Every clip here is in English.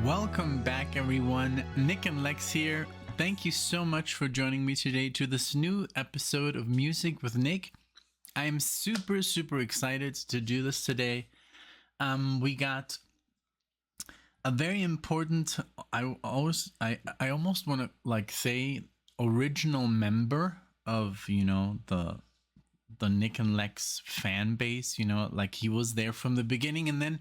Welcome back, everyone. NicknLex here. Thank you so much for joining me today to this new episode of Music with Nick. I am super excited to do this today. We got a very important, I almost want to like say original member of, the NicknLex fan base, like he was there from the beginning and then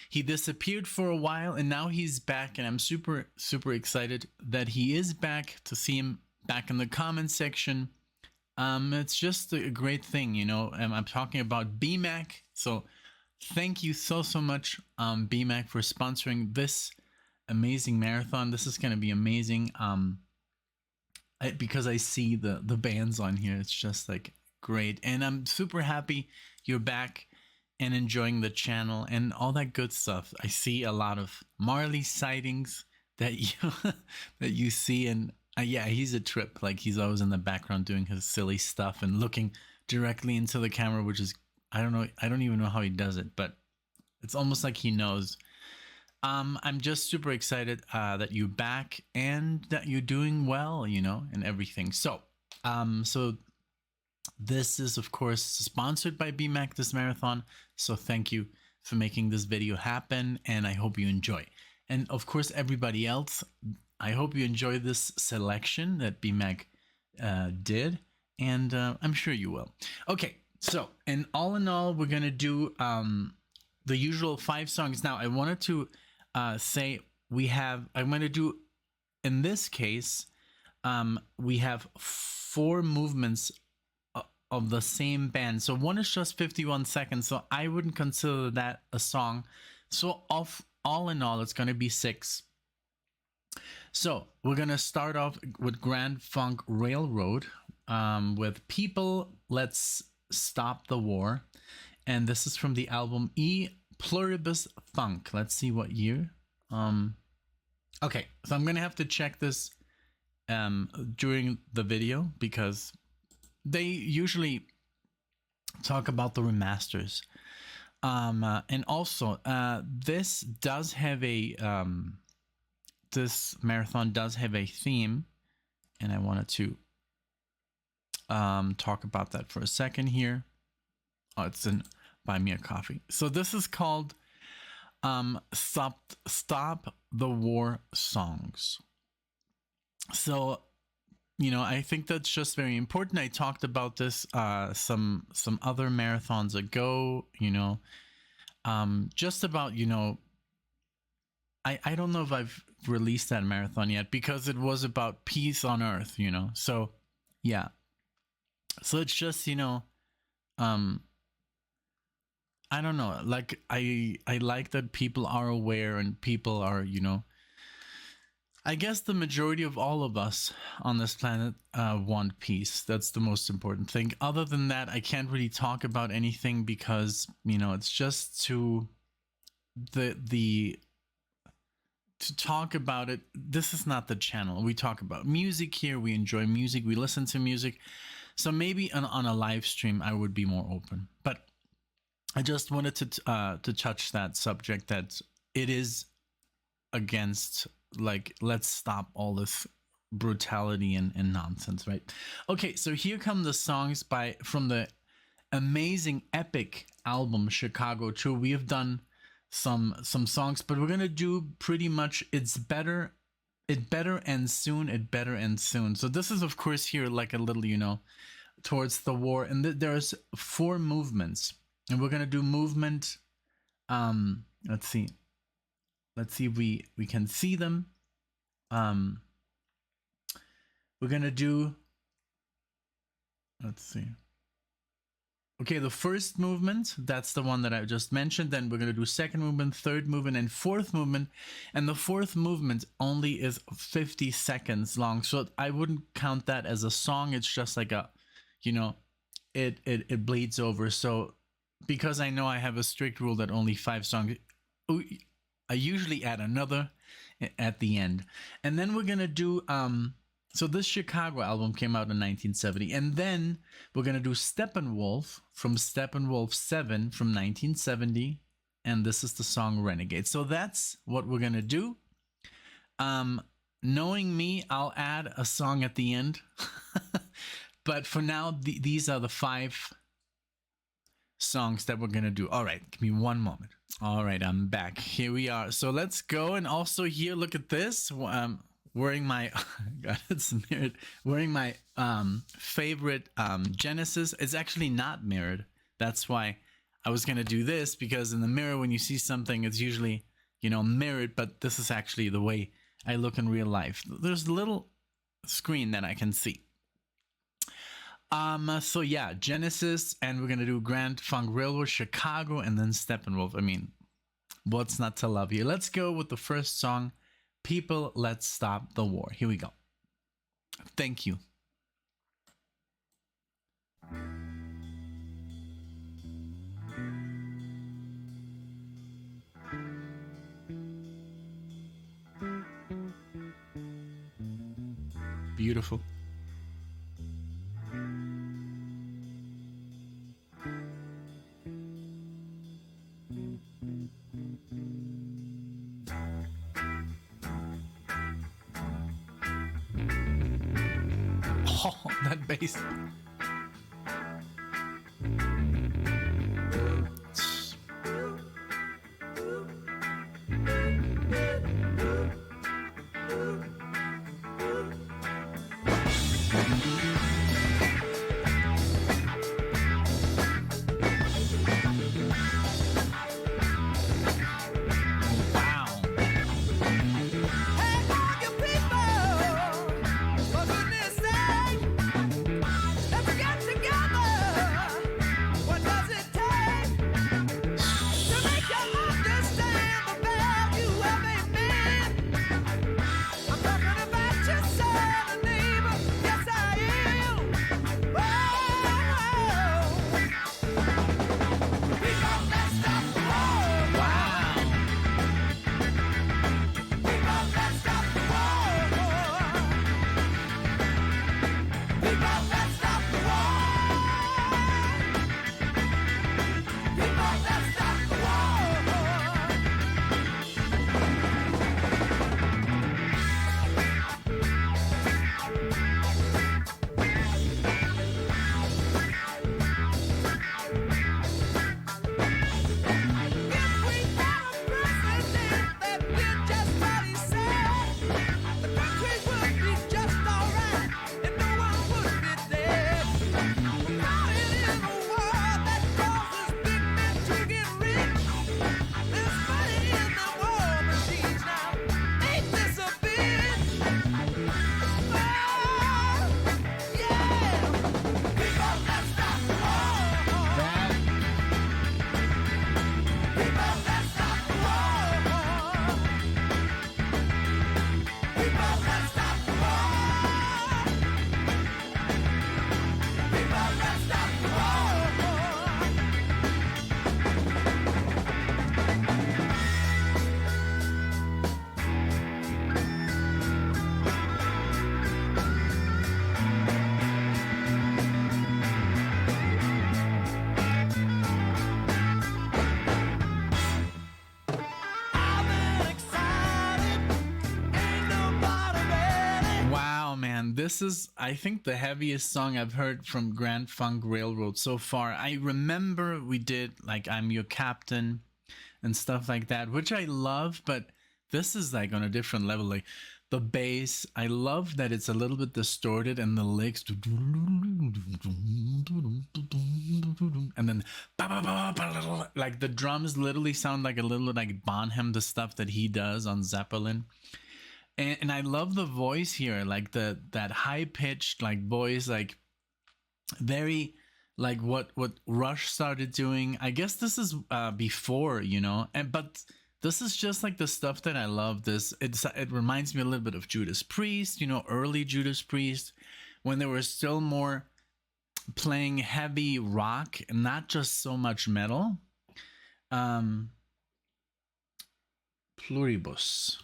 he disappeared for a while and now he's back, and I'm super excited that he is back, to see him back in the comment section. It's just a great thing, I'm talking about BMAC. So thank you so much, BMAC, for sponsoring this amazing marathon. This is going to be amazing. Because I see the bands on here, it's just like great, and I'm super happy you're back and enjoying the channel and all that good stuff. I see a lot of Marley sightings that you see, and yeah, he's a trip. Like, he's always in the background doing his silly stuff and looking directly into the camera, which is, I don't even know how he does it, but it's almost like he knows. I'm just super excited that you're back and that you're doing well, and everything. So this is, of course, sponsored by BMAC, this marathon. So thank you for making this video happen, and I hope you enjoy. And of course, everybody else, I hope you enjoy this selection that BMAC did, and I'm sure you will. Okay, so, and all in all, we're gonna do the usual 5 songs. Now, I wanted to say I'm gonna do, in this case, we have 4 movements of the same band. So one is just 51 seconds, so I wouldn't consider that a song. So all in all, it's gonna be 6. So we're gonna start off with Grand Funk Railroad, with People Let's Stop the War, and this is from the album E Pluribus Funk. Let's see what year. Okay, so I'm gonna have to check this during the video, because they usually talk about the remasters. And also, this does have a this marathon does have a theme, and I wanted to talk about that for a second here. Oh, it's in Buy Me a Coffee. So this is called Stop the War Songs. So, I think that's just very important. I talked about this some other marathons ago, just about, I don't know if I've released that marathon yet, because it was about peace on earth, so yeah. So it's just, I don't know, like I like that people are aware and people are, I guess the majority of all of us on this planet want peace. That's the most important thing. Other than that, I can't really talk about anything, because, it's just to talk about it. This is not the channel. We talk about music here. We enjoy music. We listen to music. So maybe on a live stream, I would be more open. But I just wanted to touch that subject, that it is against, like, let's stop all this brutality and nonsense, right? Okay, so here come the songs from the amazing epic album Chicago 2. We have done some songs, but we're gonna do pretty much It Better End Soon, It Better End Soon. So this is, of course, here like a little, towards the war, and there's 4 movements, and we're gonna do movement. Let's see if we can see them. We're gonna do, let's see. Okay, the first movement, that's the one that I just mentioned. Then we're gonna do second movement, third movement, and fourth movement. And the fourth movement only is 50 seconds long, so I wouldn't count that as a song. It's just like a, it bleeds over. So because I know I have a strict rule that only 5 songs, I usually add another at the end. And then we're gonna do so this Chicago album came out in 1970, and then we're gonna do Steppenwolf from Steppenwolf 7 from 1970, and this is the song Renegade. So that's what we're gonna do. Um, Knowing me, I'll add a song at the end. But for now, these are the 5 songs that we're gonna do. All right, give me one moment. All right, I'm back. Here we are. So let's go. And also here, look at this. Wearing my God, it's mirrored. Wearing my favorite Genesis. It's actually not mirrored. That's why I was gonna do this, because in the mirror, when you see something, it's usually, you know, mirrored. But this is actually the way I look in real life. There's a little screen that I can see. So yeah, Genesis, and we're gonna do Grand Funk Railroad, Chicago, and then Steppenwolf. I mean, what's not to love here? Let's go with the first song, People, Let's Stop the War. Here we go. Thank you. Beautiful. Oh, that bass. This is, I think, the heaviest song I've heard from Grand Funk Railroad so far. I remember we did like I'm Your Captain and stuff like that, which I love, but this is like on a different level. Like the bass, I love that it's a little bit distorted, and the licks, and then like the drums literally sound like a little like Bonham, the stuff that he does on Zeppelin. And I love the voice here, like that high pitched like voice, like very like what Rush started doing. I guess this is before, you know, but this is just like the stuff that I love. It reminds me a little bit of Judas Priest, you know, early Judas Priest, when they were still more playing heavy rock and not just so much metal. Pluribus.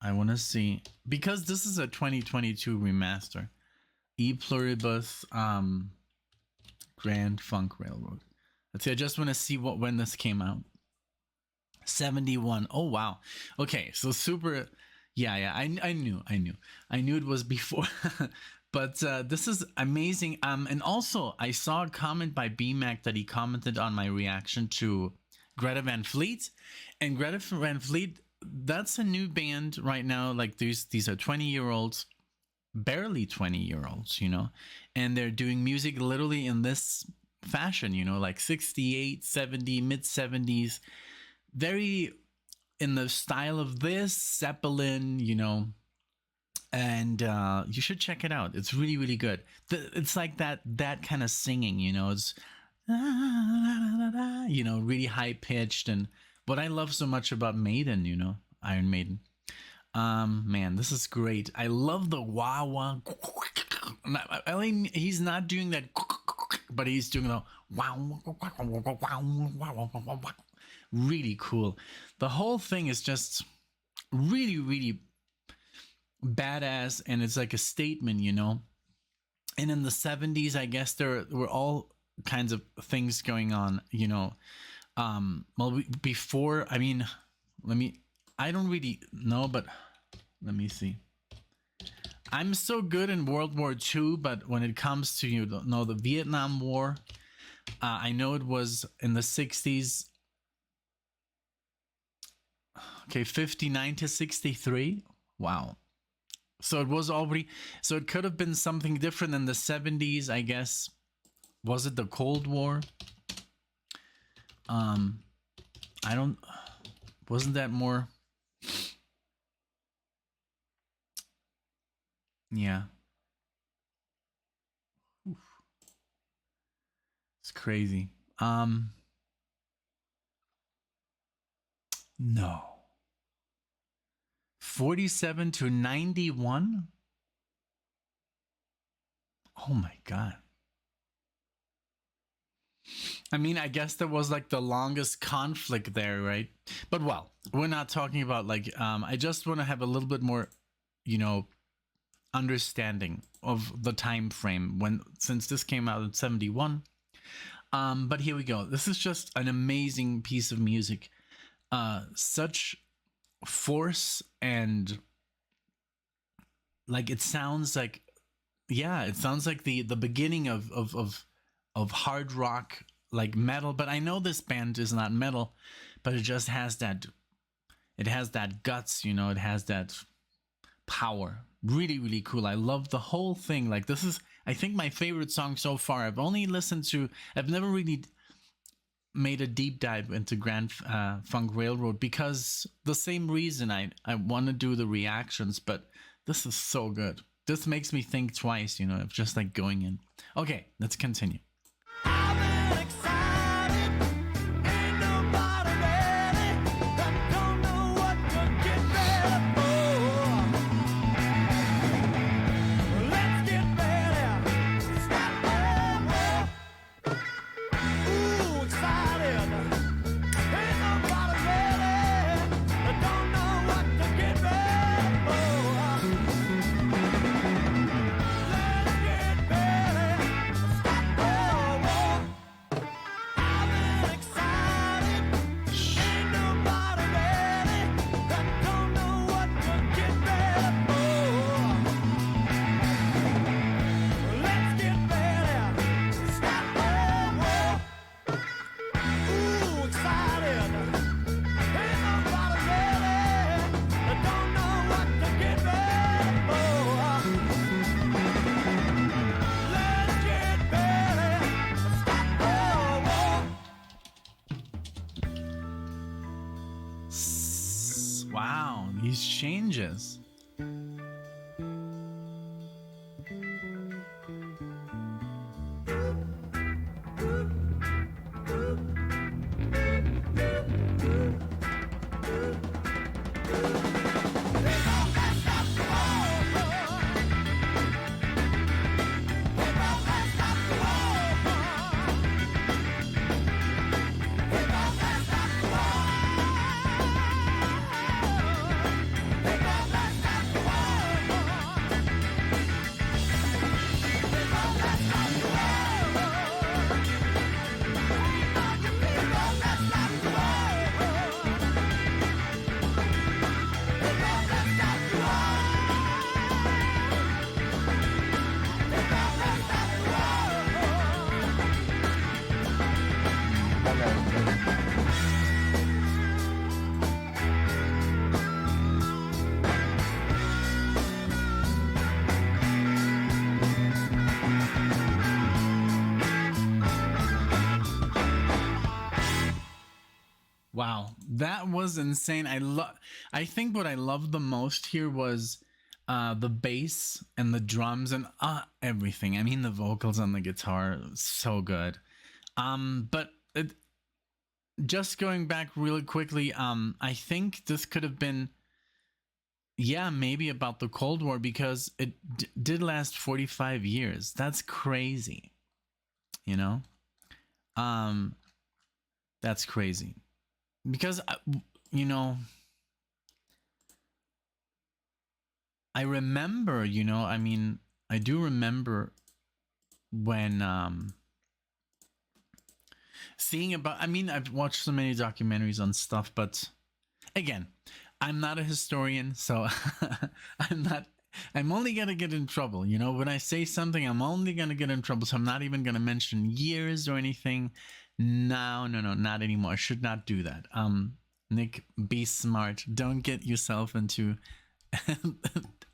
I want to see, because this is a 2022 remaster. E Pluribus Grand Funk Railroad. Let's see, I just want to see when this came out. 71. Oh wow. Okay, so super. Yeah, yeah. I knew it was before. But this is amazing. And also I saw a comment by BMAC that he commented on my reaction to Greta Van Fleet, and Greta Van Fleet. That's a new band right now. Like these are 20-year-olds, barely 20-year-olds, you know, and they're doing music literally in this fashion, you know, like 68, 70, mid 70s, very in the style of this Zeppelin, you know. And you should check it out. It's really, really good. It's like that kind of singing, you know. It's you know, really high pitched, and what I love so much about Maiden, you know, Iron Maiden. Man, this is great. I love the wah wah. I mean, he's not doing that, but he's doing the wow. Really cool. The whole thing is just really, really badass, and it's like a statement, you know. And in the 70s, I guess there were all kinds of things going on, you know. Well, before, I mean, I don't really know, but let me see. I'm so good in World War II, but when it comes to, you know, the Vietnam War, I know it was in the 60s. Okay, 59 to 63. Wow. So it was already, so it could have been something different in the 70s, I guess. Was it the Cold War? Wasn't that more? Yeah. Oof. It's crazy. No. 47 to 91? Oh my God. I mean, I guess there was like the longest conflict there, right? But well, we're not talking about like, I just want to have a little bit more, you know, understanding of the time frame since this came out in 71. But here we go. This is just an amazing piece of music. Such force, and like it sounds like, yeah, it sounds like the beginning of hard rock, like metal. But I know this band is not metal, but it just has that, it has that guts, you know, it has that power. Really, really cool. I love the whole thing. Like, this is, I think, my favorite song so far. I've never really made a deep dive into Grand Funk Railroad, because the same reason I want to do the reactions, but this is so good. This makes me think twice, you know, of just like going in. Okay, let's continue. Wow, these changes. Wow, that was insane. I think what I loved the most here was the bass and the drums and everything. I mean, the vocals on the guitar, so good. But just going back really quickly, I think this could have been, yeah, maybe about the Cold War, because it did last 45 years. That's crazy, you know? That's crazy. Because, you know, I remember, you know, I mean, I do remember when seeing about, I mean, I've watched so many documentaries on stuff, but again, I'm not a historian, so I'm only gonna get in trouble, you know. When I say something, I'm only gonna get in trouble, so I'm not even gonna mention years or anything. No, not anymore. I should not do that. Nick, be smart. Don't get yourself into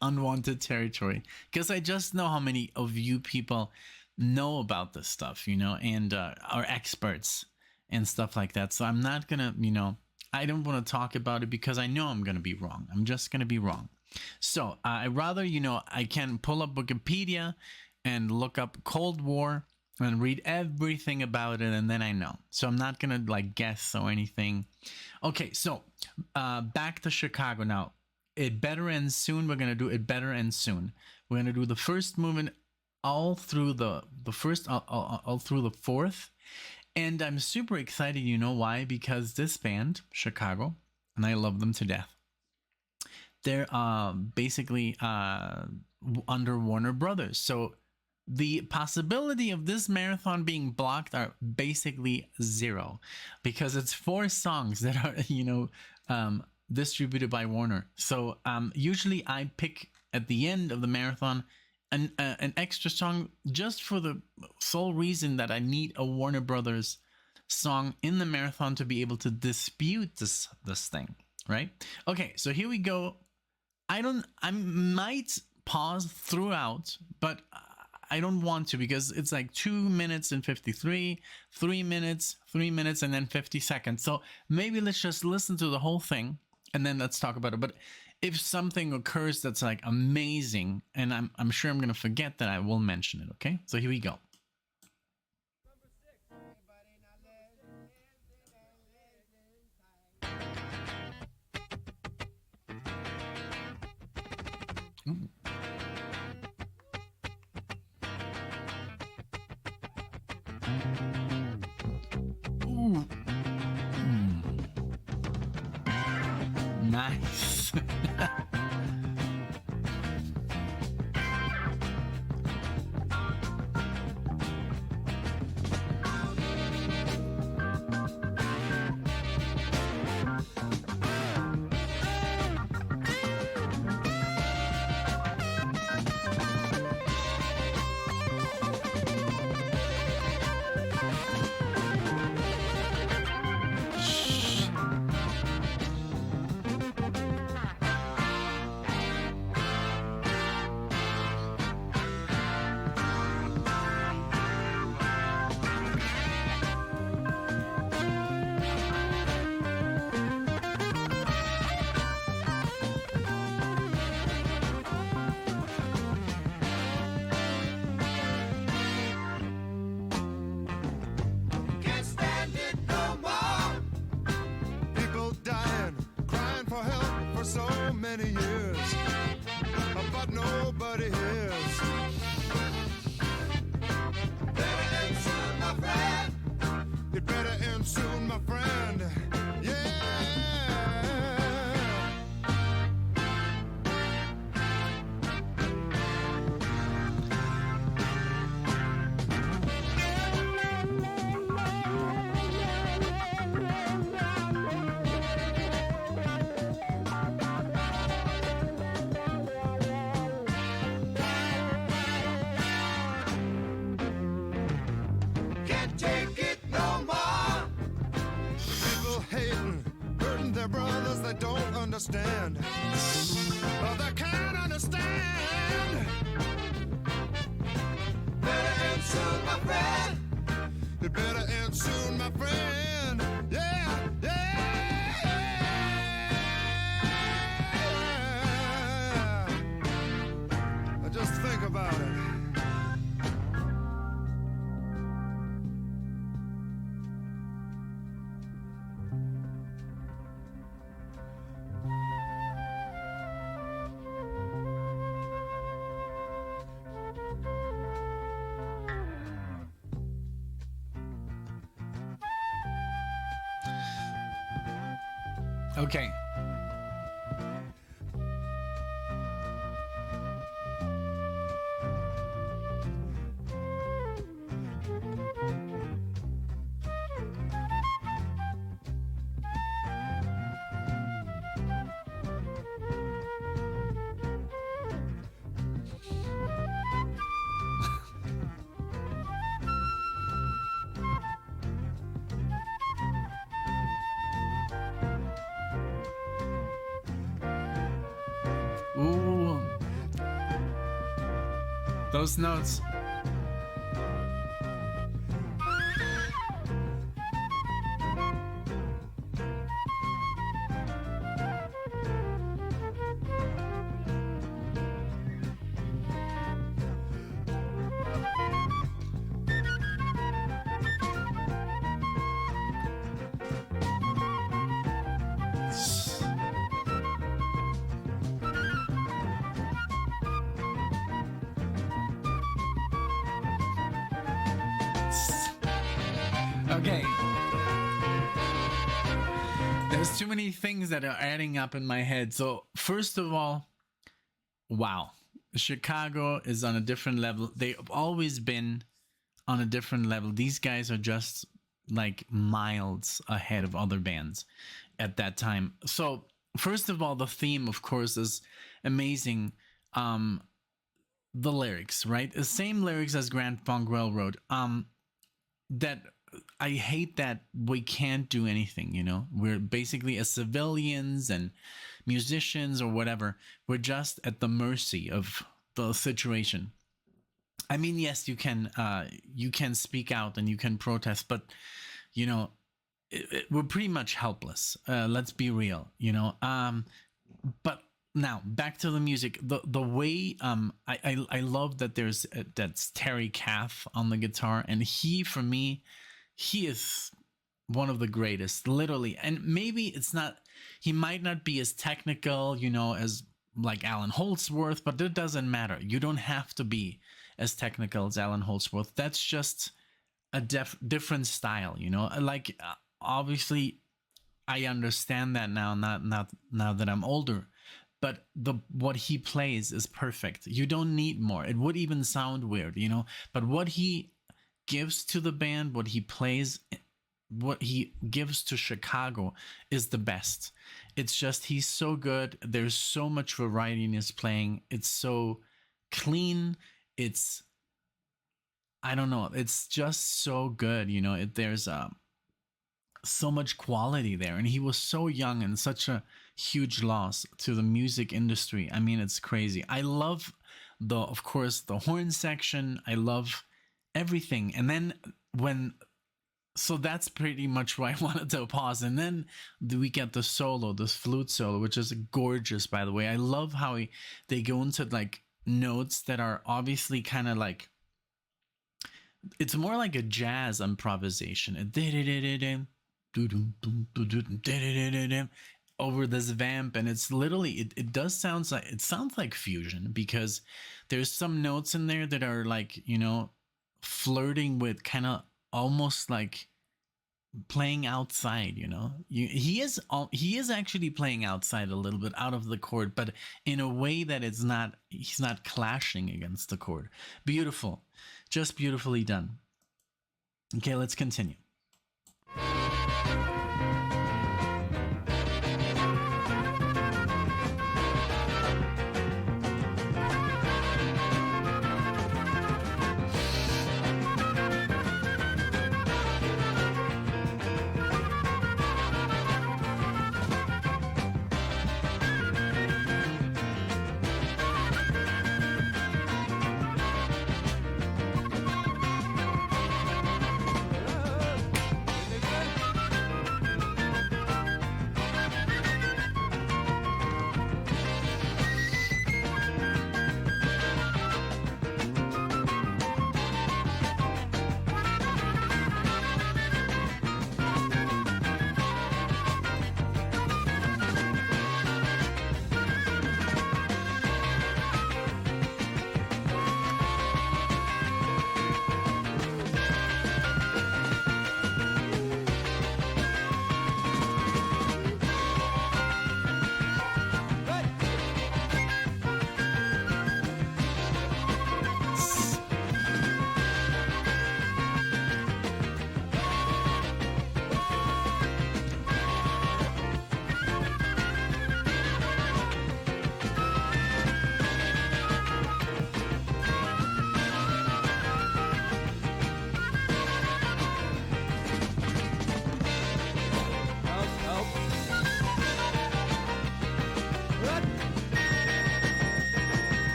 unwanted territory, because I just know how many of you people know about this stuff, you know, and are experts and stuff like that. So I'm not gonna, you know, I don't want to talk about it because I know I'm gonna be wrong. I'm just gonna be wrong. So I rather, you know, I can pull up Wikipedia and look up Cold War and read everything about it, and then I know. So I'm not gonna like guess or anything. Okay, so back to Chicago now. It Better End Soon. We're gonna do It Better End Soon. We're gonna do the first movement all through the first, all through the fourth, and I'm super excited. You know why? Because this band, Chicago, and I love them to death. They're basically under Warner Brothers, so the possibility of this marathon being blocked are basically zero, because it's 4 songs that are, you know, distributed by Warner. So usually I pick at the end of the marathon an extra song, just for the sole reason that I need a Warner Brothers song in the marathon to be able to dispute this thing, right? Okay, so here we go. I might pause throughout, but I don't want to, because it's like 2 minutes and 53, 3 minutes, 3 minutes, and then 50 seconds. So maybe let's just listen to the whole thing and then let's talk about it. But if something occurs that's like amazing, and I'm sure I'm gonna forget, that I will mention it. Okay, so here we go. Ooh. Ooh. Nice. So many years, but nobody hears. Better end soon, my friend. You better end soon, my friend. Yeah. Brothers they don't understand, they can't understand. Better end soon, my friend. You better end soon, my friend. Yeah, yeah. Okay. Ooh. Those notes. Okay. There's too many things that are adding up in my head. So, first of all, wow. Chicago is on a different level. They've always been on a different level. These guys are just like miles ahead of other bands at that time. So, first of all, the theme, of course, is amazing. The lyrics, right? The same lyrics as Grand Funk Railroad. That I hate that we can't do anything, you know? We're basically as civilians and musicians or whatever, we're just at the mercy of the situation. I mean, yes, you can speak out and you can protest, but you know, we're pretty much helpless. Let's be real, you know. But now back to the music. The way I love that there's that's Terry Kath on the guitar, and he, for me, he is one of the greatest, literally. And maybe it's not, he might not be as technical, you know, as like Alan Holdsworth, but it doesn't matter. You don't have to be as technical as Alan Holdsworth. That's just a different style, you know. Like obviously I understand that now, not now that I'm older, but what he plays is perfect. You don't need more. It would even sound weird, you know, but what he gives to the band, what he plays, what he gives to Chicago is the best. It's just, he's so good. There's so much variety in his playing. It's so clean. It's, I don't know, it's just so good, you know. There's so much quality there, and he was so young and such a huge loss to the music industry. I mean, it's crazy. I love of course, the horn section. I love everything. And then so that's pretty much why I wanted to pause. And then we get the solo, this flute solo, which is gorgeous, by the way. I love how they go into like notes that are obviously kind of like, it's more like a jazz improvisation. Over this vamp, and it's literally, it does sounds like, it sounds like fusion, because there's some notes in there that are like, you know, flirting with kind of almost like playing outside, you know. He is actually playing outside a little bit out of the chord, but in a way that he's not clashing against the chord. Beautiful, just beautifully done. Okay, let's continue.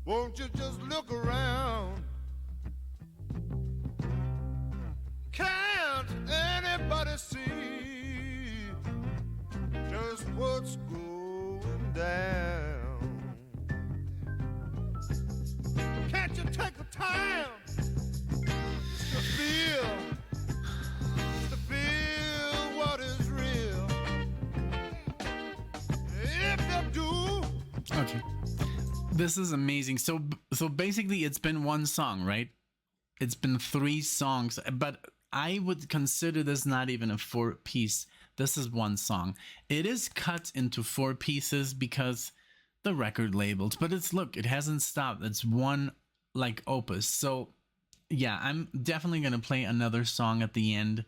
Won't you just look around? Can't anybody see just what's going down? Can't you take the time to feel what is real? If you do. Okay. This is amazing. So basically it's been one song, right? It's been 3 songs, but I would consider this not even a 4-piece. This is one song. It is cut into 4 pieces because the record labels, but look, it hasn't stopped. It's one like opus. So yeah, I'm definitely going to play another song at the end.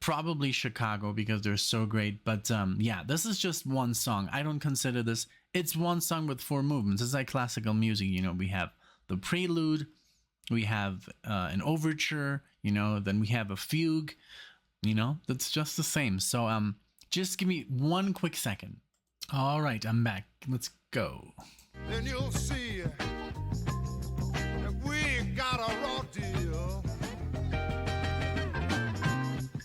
Probably Chicago because they're so great. But yeah, this is just one song. I don't consider this. It's one song with 4 movements. It's like classical music. You know, we have the prelude, we have an overture, you know, then we have a fugue, you know, that's just the same. So just give me one quick second. All right, I'm back. Let's go. Then you'll see that we got a raw deal.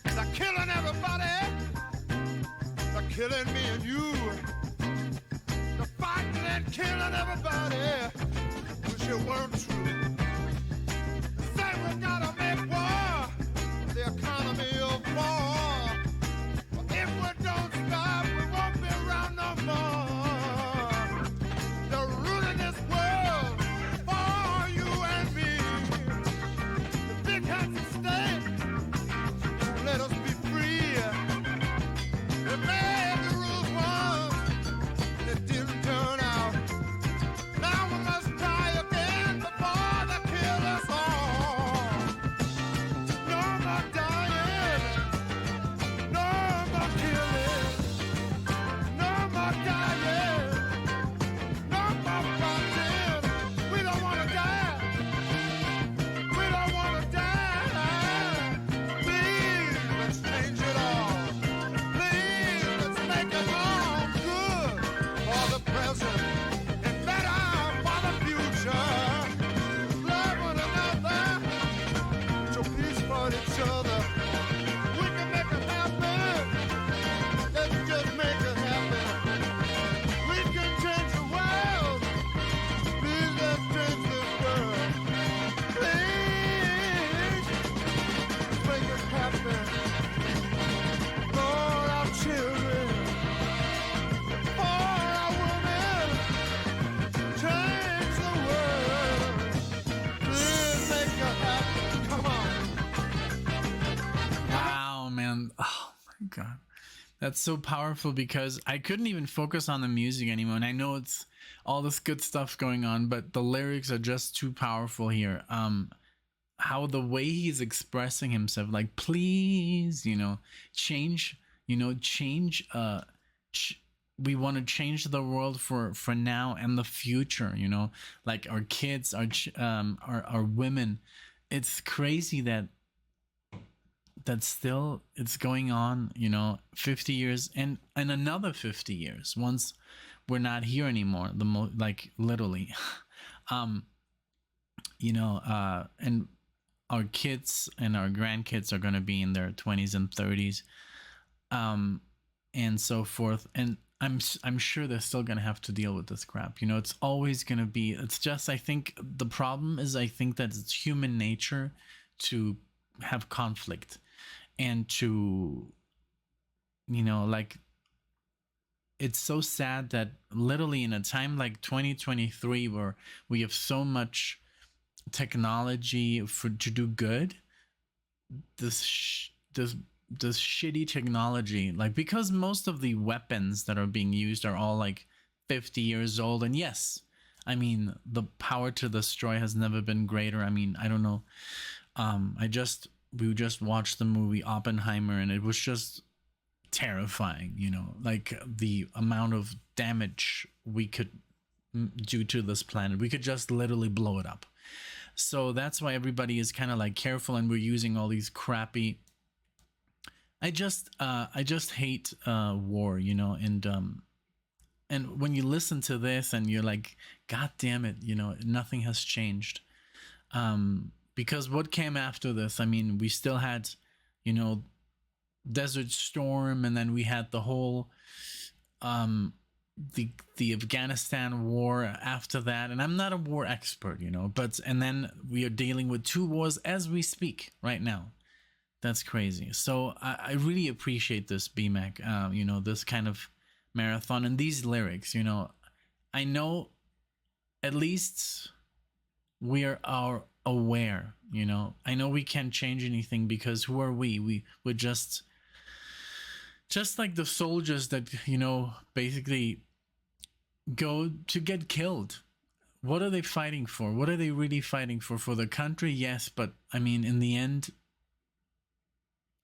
They're killing everybody. They're killing me and you. They're fighting and killing everybody. Wish it weren't true. They say we gotta make war. The economy of war. But if we don't stop, we won't be around no more. They're ruling this world for you and me. The big heads of state won't let us be free. They made the rules once, and it didn't turn out. Now we must try again before they kill us all. No more dying, no more killing, no more dying, no more fighting. We don't want to die. We don't want to die. Please, let's change it all. Please, let's make it all good for the present and better for the future. Love one another, show peace for each other. We can make it happen. Let's just make it happen. We can change the world. Please, let's change this world. Please, let's make it happen. For our children, for our women, change the world. Please make it happen. Come on. Wow, man. Oh my God. That's so powerful because I couldn't even focus on the music anymore. And I know it's all this good stuff going on, but the lyrics are just too powerful here. How the way he's expressing himself, like, please, you know, change, we want to change the world for now and the future, you know, like our kids, our women. It's crazy that still it's going on, you know, 50 years and another 50 years once we're not here anymore, like literally. You know, and our kids and our grandkids are going to be in their 20s and 30s, and so forth, and I'm sure they're still going to have to deal with this crap. You know, it's always going to be, it's just, I think the problem is, I think that it's human nature to have conflict and to, you know, like, it's so sad that literally in a time like 2023 where we have so much technology to do good, this shitty technology, like, because most of the weapons that are being used are all like 50 years old, and yes, I mean, the power to destroy has never been greater. I mean, I don't know, we just watched the movie Oppenheimer, and it was just terrifying, you know, like the amount of damage we could do to this planet. We could just literally blow it up. So that's why everybody is kind of like careful, and we're using all these crappy, I just hate war, you know, and and when you listen to this and you're like, God damn it, you know, nothing has changed. Because what came after this? I mean, we still had, you know, Desert Storm, and then we had the whole the Afghanistan war after that. And I'm not a war expert, you know, but and then we are dealing with 2 wars as we speak right now. That's crazy. So I really appreciate this BMAC, you know, this kind of marathon and these lyrics. You know, I know at least we are aware. You know, I know we can't change anything because who are we? We're just like the soldiers that, you know, basically go to get killed. What are they fighting for? What are they really fighting for? For the country? Yes, but I mean, in the end,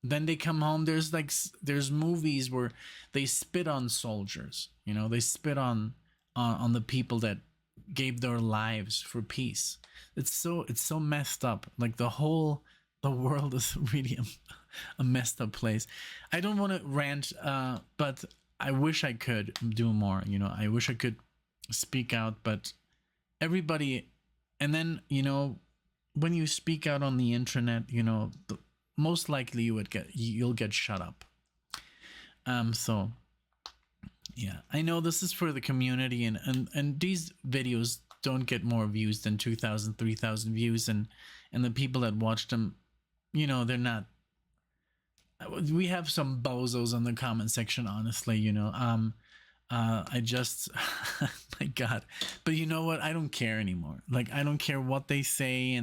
then they come home. There's movies where they spit on soldiers. You know, they spit on the people that gave their lives for peace. It's so messed up. Like the world is really a messed up place. I don't want to rant, but I wish I could do more. You know, I wish I could speak out, but everybody, and then, you know, when you speak out on the internet, you know, most likely you'll get shut up. So yeah, I know this is for the community, and these videos don't get more views than 2,000, 3,000 views, and the people that watch them, you know, they're not. We have some bozos in the comment section, honestly, you know. I just, my God, but you know what? I don't care anymore. Like, I don't care what they say,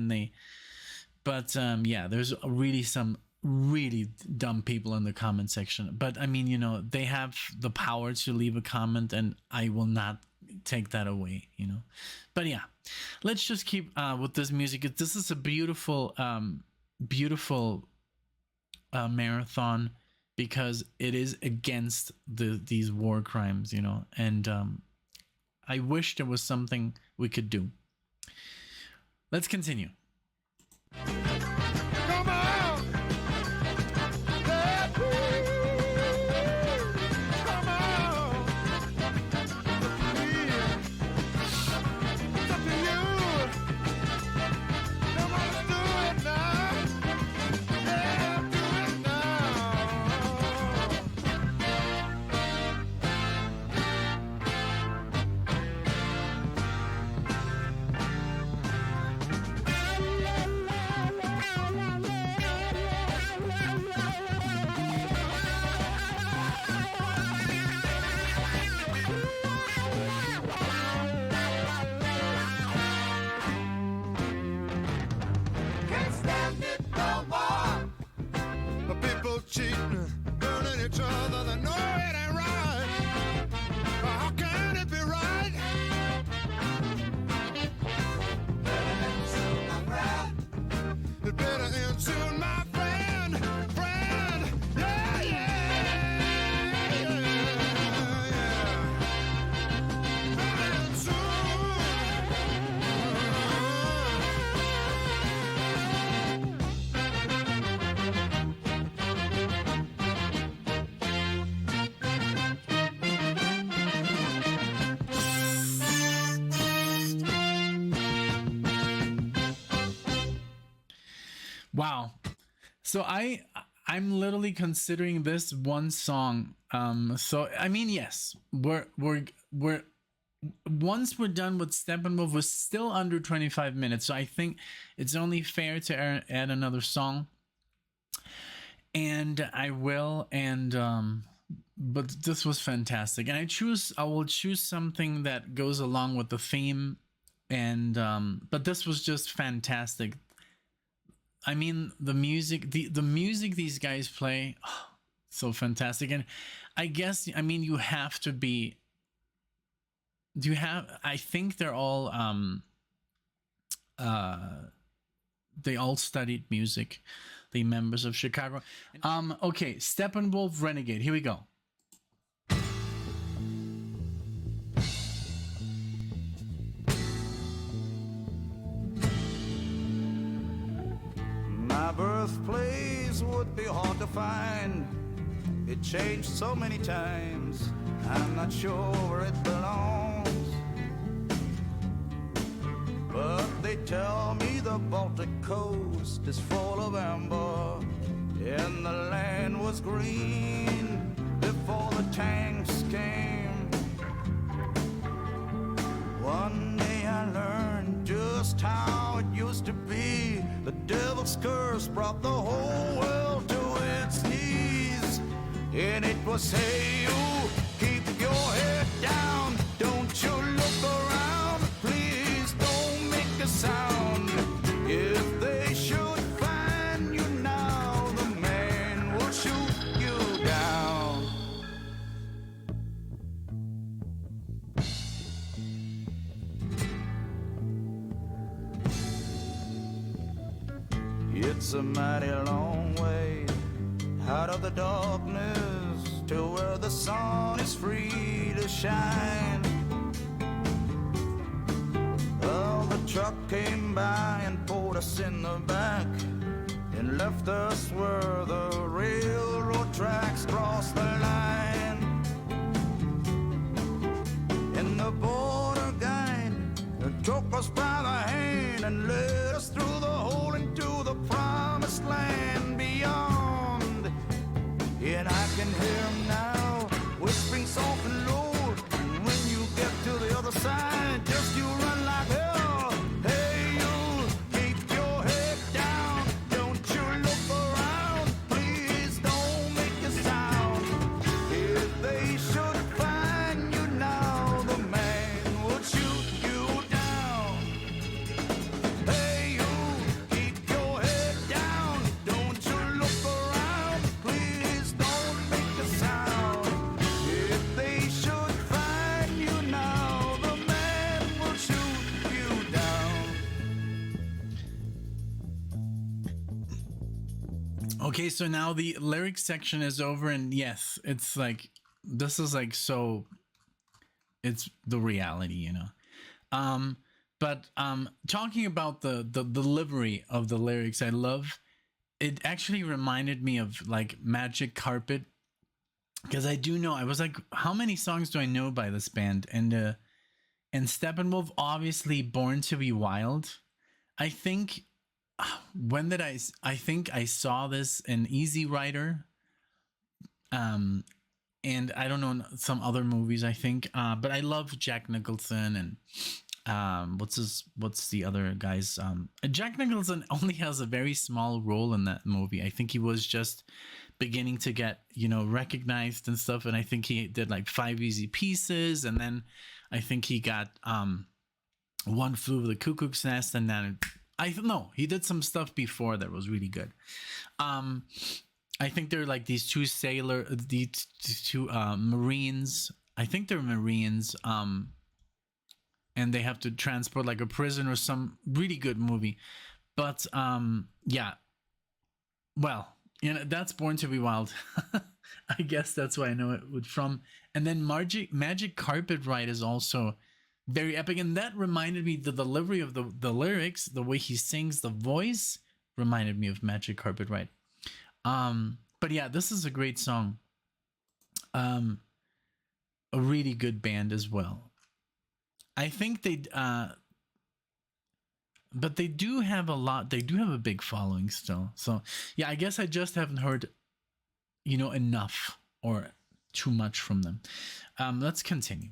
but yeah, there's really some really dumb people in the comment section. But I mean, you know, they have the power to leave a comment, and I will not take that away, you know. But yeah, let's just keep with this music. This is a beautiful, beautiful marathon, because it is against these war crimes, you know. And I wish there was something we could do. Let's continue. Come on. Hey, come on. It's up to you. Come on, let's do it now. Yeah, do it now. Can't stand it no more. The people cheating, burning each other. They know it ain't right. How can it be right? It better end soon, my friend. Yeah, yeah, yeah. Better end soon. Wow. So I'm literally considering this one song. So I mean, yes, we're once we're done with Steppenwolf, we're still under 25 minutes. So I think it's only fair to add another song. And I will, but this was fantastic. And I will choose something that goes along with the theme. And but this was just fantastic. I mean, the music these guys play, oh, so fantastic. And I guess, I mean, I think they're all, they all studied music, the members of Chicago. Okay, Steppenwolf, Renegade, here we go. My birthplace would be hard to find. It changed so many times. I'm not sure where it belongs, but they tell me the Baltic coast is full of amber, and the land was green before the tanks came. One day I learned just how it used to be. The devil's curse brought the whole world to its knees, and it was, hey, you keep your head down, don't you look around, please don't make a sound. If they should find you now, the man will shoot you down. It's a mighty long way out of the darkness to where the sun is free to shine. Well, the truck came by and pulled us in the back and left us where the railroad tracks crossed the line. And the border guide took us by the hand and led us through the hole into the promised land beyond. And I can hear him now, whispering soft and low. And when you get to the other side, just you run like hell. Hey, you keep your head down, don't you look around, please don't make a sound. If they should find you now, the man will shoot you down. Hey, you keep your head down, don't you look around, please don't make a sound. If they should find you now, the man will shoot you down. Okay, so now the lyrics section is over, and yes, it's like, this is like, so it's the reality, you know. But talking about the delivery of the lyrics, I love it. Actually reminded me of like Magic Carpet, because I do know, I was like, how many songs do I know by this band? And Steppenwolf, obviously Born to Be Wild. I think, when did I think I saw this in Easy Rider, and I don't know, some other movies, I think, but I love Jack Nicholson and what's the other guys? Jack Nicholson only has a very small role in that movie. I think he was just beginning to get, you know, recognized and stuff, and I think he did like 5 Easy Pieces, and then I think he got One Flew Over the Cuckoo's Nest, and then I don't know, he did some stuff before that was really good. I think they're like these two Marines. I think they're Marines. And they have to transport like a prison or some really good movie. But yeah. Well, you know, that's Born to Be Wild. I guess that's why I know it from. And then Magic Carpet Ride is also very epic, and that reminded me, the delivery of the lyrics, the way he sings, the voice reminded me of Magic Carpet Ride. But yeah, this is a great song. A really good band as well. I think but they do have a big following still. So yeah, I guess I just haven't heard, you know, enough or too much from them. Let's continue.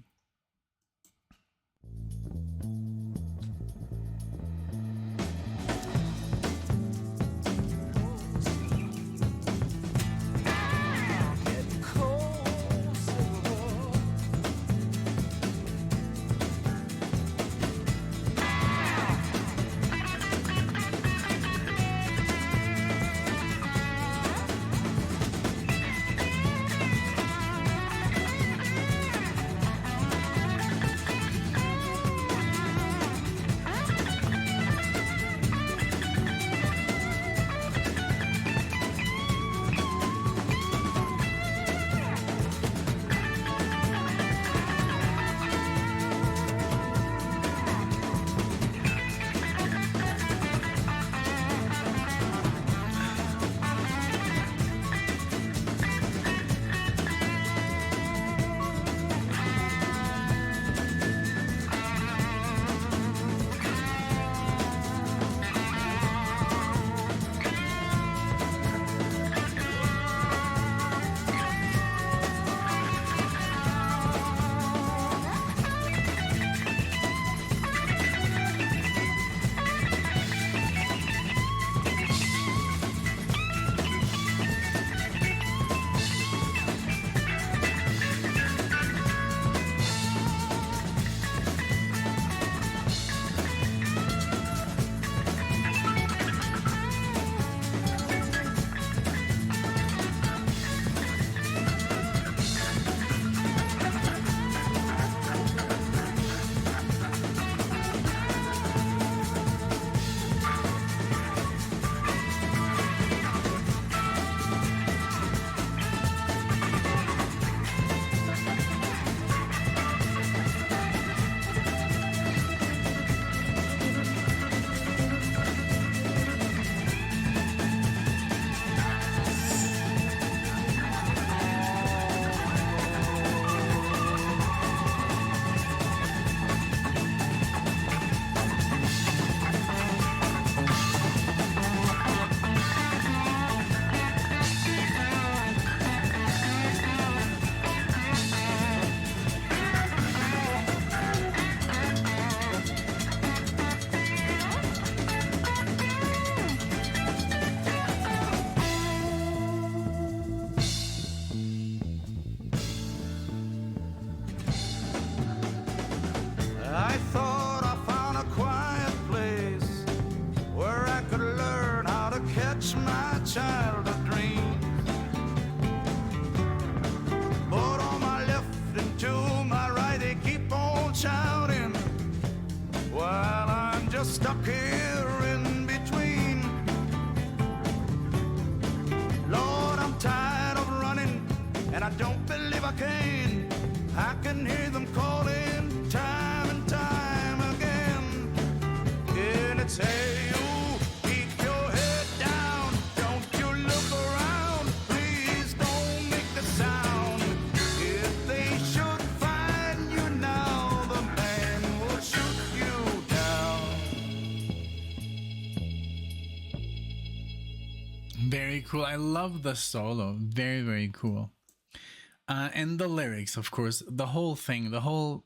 while I'm just stuck here in between. Lord, I'm tired of running, and I don't believe I can. I can hear them calling time and time again. And it's, hey, you, keep your head down. Don't you look around. Please don't make the sound. If they should find you now, the man will shoot you down. Very cool. I love the solo. Very, very cool. And the lyrics, of course, the whole thing, the whole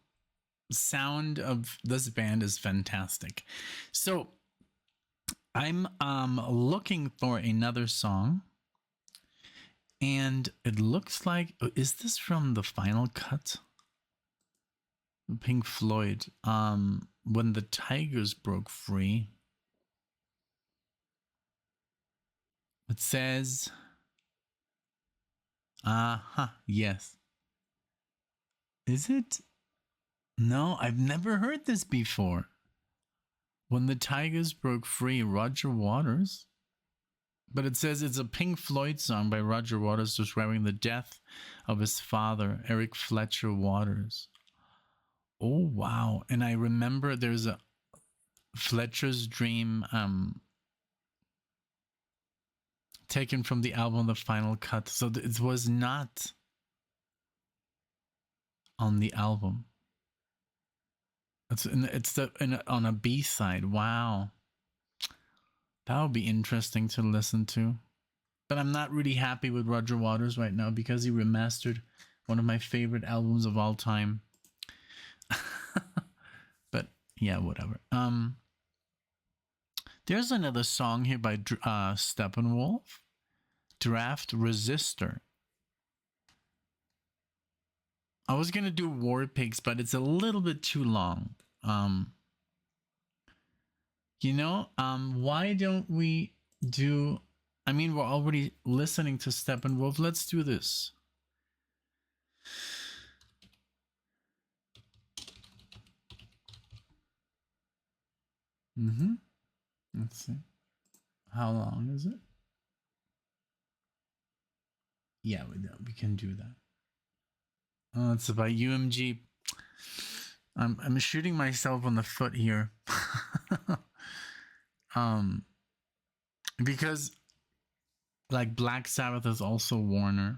sound of this band is fantastic. So I'm looking for another song, and it looks like, is this from the final cut? Pink Floyd, When the Tigers Broke Free. It says, yes. Is it? No, I've never heard this before. When the Tigers Broke Free, Roger Waters. But it says it's a Pink Floyd song by Roger Waters describing the death of his father, Eric Fletcher Waters. Oh, wow. And I remember there's a Fletcher's Dream taken from the album The Final Cut. So it was not on the album. It's on a B-side. Wow. That would be interesting to listen to. But I'm not really happy with Roger Waters right now because he remastered one of my favorite albums of all time. But yeah, whatever. There's another song here by Steppenwolf, Draft Resistor. I was gonna do War Pigs, but it's a little bit too long. Why don't we do? I mean, we're already listening to Steppenwolf. Let's do this. Let's see. How long is it? Yeah, we can do that. Oh, it's about UMG. I'm shooting myself on the foot here. Because like Black Sabbath is also Warner.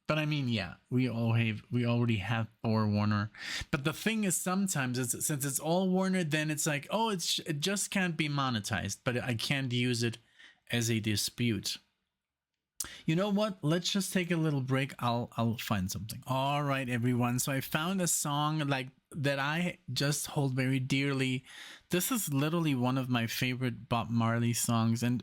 But I mean, yeah, we already have Thor Warner. But the thing is, sometimes since it's all Warner, then it's like, oh, it just can't be monetized, but I can't use it as a dispute. You know what? Let's just take a little break. I'll find something. All right, everyone. So I found a song like that I just hold very dearly. This is literally one of my favorite Bob Marley songs, and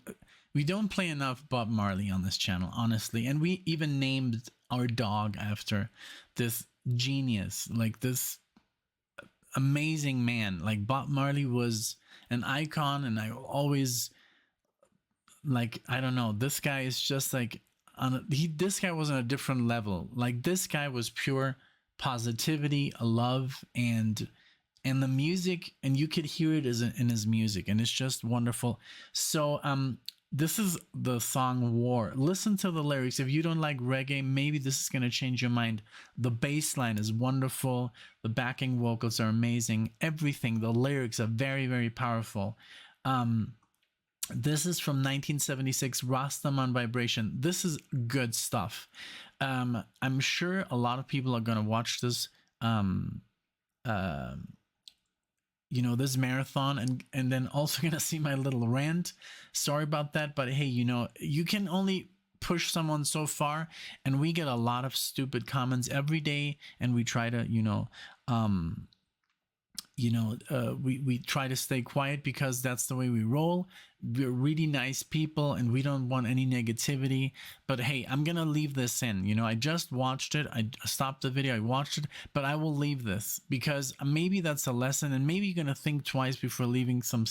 we don't play enough Bob Marley on this channel, honestly. And we even named our dog after this genius, like this amazing man. Like Bob Marley was an icon, and I always like, I don't know, this guy is just like this guy was on a different level. Like this guy was pure positivity, love, and the music, and you could hear it in his music, and it's just wonderful. So this is the song War. Listen to the lyrics. If you don't like reggae, maybe this is going to change your mind. The bass line is wonderful. The backing vocals are amazing. Everything, the lyrics are very, very powerful. This is from 1976, Rastaman Vibration. This is good stuff. I'm sure a lot of people are going to watch this this marathon and then also gonna see my little rant. Sorry about that, but hey, you can only push someone so far, and we get a lot of stupid comments every day, and we try to we try to stay quiet because that's the way we roll. We're really nice people and we don't want any negativity. But hey, I'm gonna leave this in. I just watched it. I stopped the video, I watched it, but I will leave this because maybe that's a lesson, and maybe you're gonna think twice before leaving some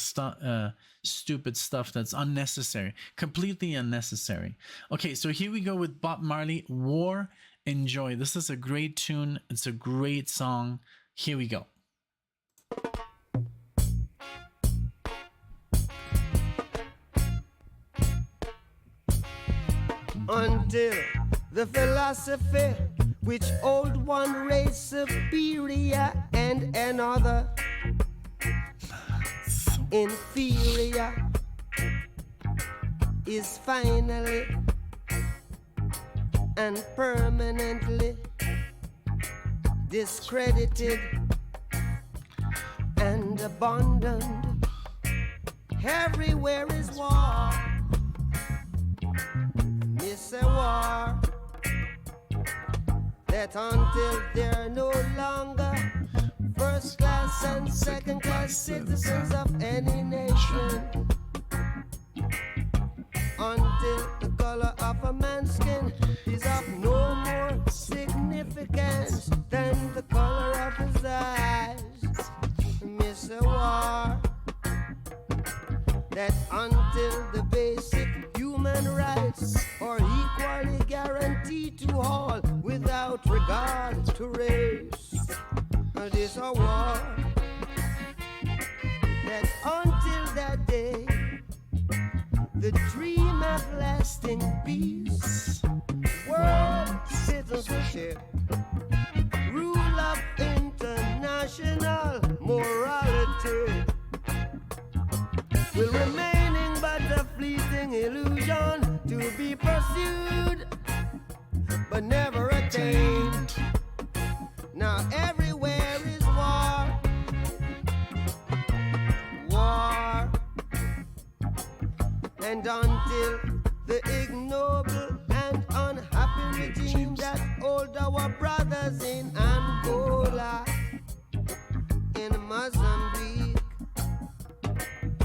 stupid stuff that's unnecessary, completely unnecessary. Okay, so here we go with Bob Marley, War. Enjoy. This is a great tune. It's a great song. Here we go. until the philosophy which old one race superior and another inferior is finally and permanently discredited and abandoned. Everywhere is war. It's a war that until they're no longer first class and second class citizens of any nation, until the color of a man's skin is of no more significance than the color of his eyes. Miss a war that until the basic human rights are equally guaranteed to all without regard to race. This a war that until that day the dream of lasting peace, world citizenship, rule of international morality will remaining but a fleeting illusion to be pursued but never attained. Now everywhere is war, war, and until the ignoble and unhappy regime that hold our brothers in Angola, in Mozambique,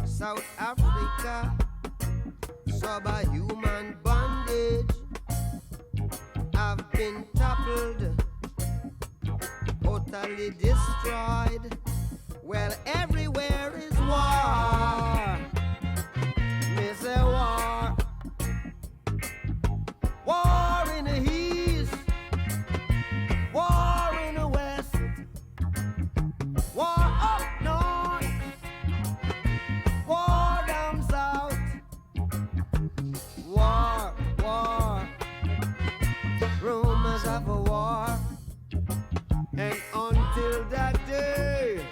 South Africa, subhuman bondage have been toppled, totally destroyed. Well, everywhere is war. Miss a war. War in the east, war in the west, war up north, war down south, war, war, rumors of a war. And until that day,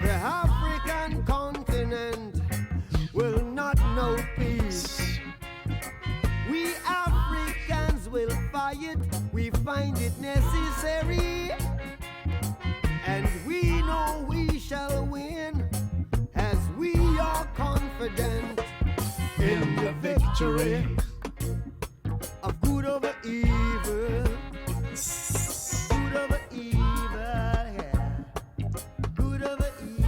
the African continent will not know peace. We Africans will fight, we find it necessary, and we know we shall win, as we are confident in the victory of good over evil. Good over evil, yeah. Good over evil.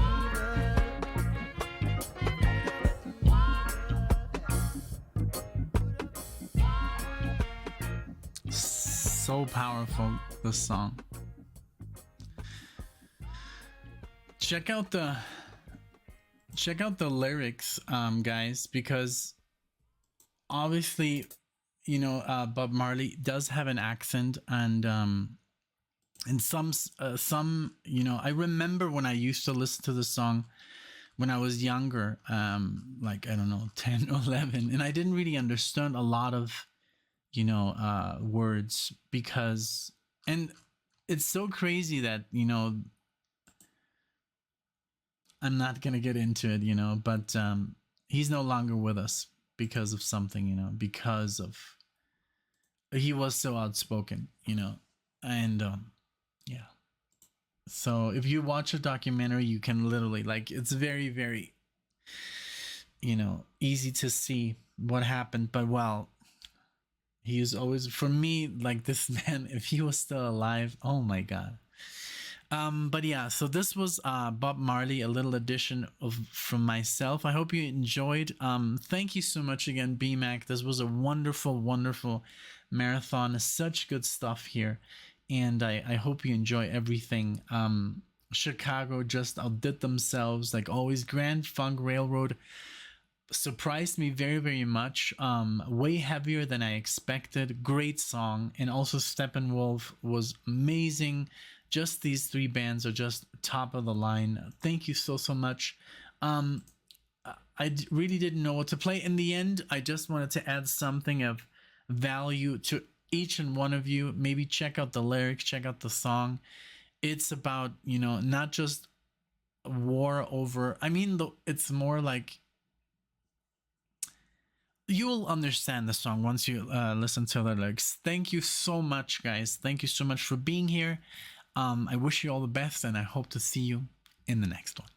So powerful, this song. Check out the lyrics, guys, because obviously, you know, Bob Marley does have an accent, and some, you know, I remember when I used to listen to the song when I was younger, like, I don't know, 10 or 11, and I didn't really understand a lot of, you know, words, because, and it's so crazy that, you know, I'm not gonna get into it, you know, but he's no longer with us because of something, you know, because of, he was so outspoken, you know, and yeah. So if you watch a documentary, you can literally, like, it's very, very, you know, easy to see what happened. But well, he is always, for me, like, this man, if he was still alive, oh my God. But yeah, so this was Bob Marley, a little edition of from myself. I hope you enjoyed. Thank you so much again, BMAC. This was a wonderful, wonderful marathon. Such good stuff here, and I hope you enjoy everything. Chicago just outdid themselves, like always. Grand Funk Railroad surprised me very, very much. Way heavier than I expected. Great song, and also Steppenwolf was amazing. Just these three bands are just top of the line. Thank you so much. I really didn't know what to play. In the end, I just wanted to add something of value to each and one of you. Maybe check out the lyrics, check out the song. It's about, you know, not just war over, I mean, it's more like, you'll understand the song once you listen to the lyrics. Thank you so much, guys. Thank you so much for being here. I wish you all the best, and I hope to see you in the next one.